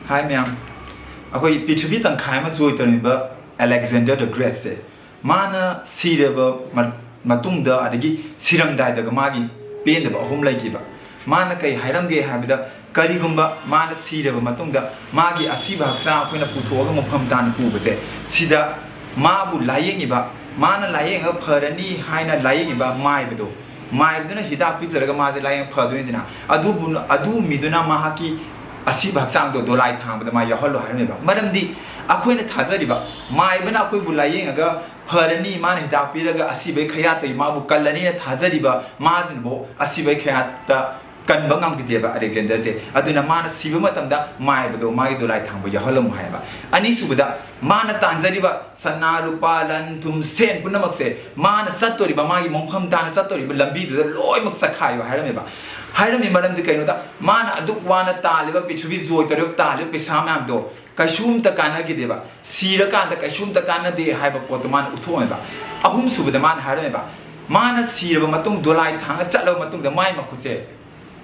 Hi ma'am. Akoi Pitri tangkai ma joy tariba Alexander the Great se. Mana sireba matungda adagi siram dai daga magi pen deba ahum lai kiba. Mana kai hairam ge habida karigumba mana sireba matungda magi asiba haksa akoina puthoga mafam tan pubase. Sida mabu layeng iba mana layeng a pharani haina layeng iba mai bedo. Mai beduna hidak pizaraga maje layeng phaduna adu miduna mahaki asiba haksang do dolai thang bada ma yahol harme ba maramdi akoina thajariba mai bana akoi bulayeng aga pharani man hidak piraga asibai khaya tai ma bu kallani na thajariba majin bo asibai khaya ta kanba ngam gideba Alexander je aduna mana siba matamda mai bado mai dolai thang bo yaholom haiba ani subada mana tanjariba sanaru palan thum sen punamak se mana chatoriba magi mompham dana chatoriba lambi du loi mak sakhayo harame ba Hiram Madam the Kanuda, Man Aduk Wana Taliba, Pitri Zoy, Talib, Pisam do, Kashum Takana Gideva, Sirakan, the Kashum Takana de Hyperpotaman Utoeba, Ahum Sub the man Harameba, Mana Sira Matung Dolai Tanga, Chatlo Matung the Maima could say,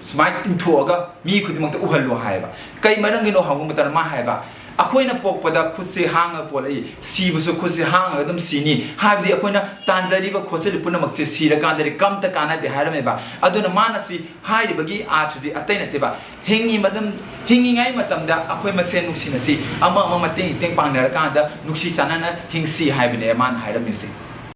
Smiting Toga, me could mount Uhalo Haiba, Kai Madangino Hamumata Mahaiba. Akoina pokpada khudse hanga polai sibusu khudse hanga adum sini habdi akoina tanjariba khosel punamak se sirakandari kamta kana de harameba aduna manasi hairibagi athdi ataina teba hingi madam hingi ngai matamda akoi masen nuksinasi ama mateng teng pangnara kanda nuksi sanana hingsi haibine man hairamisi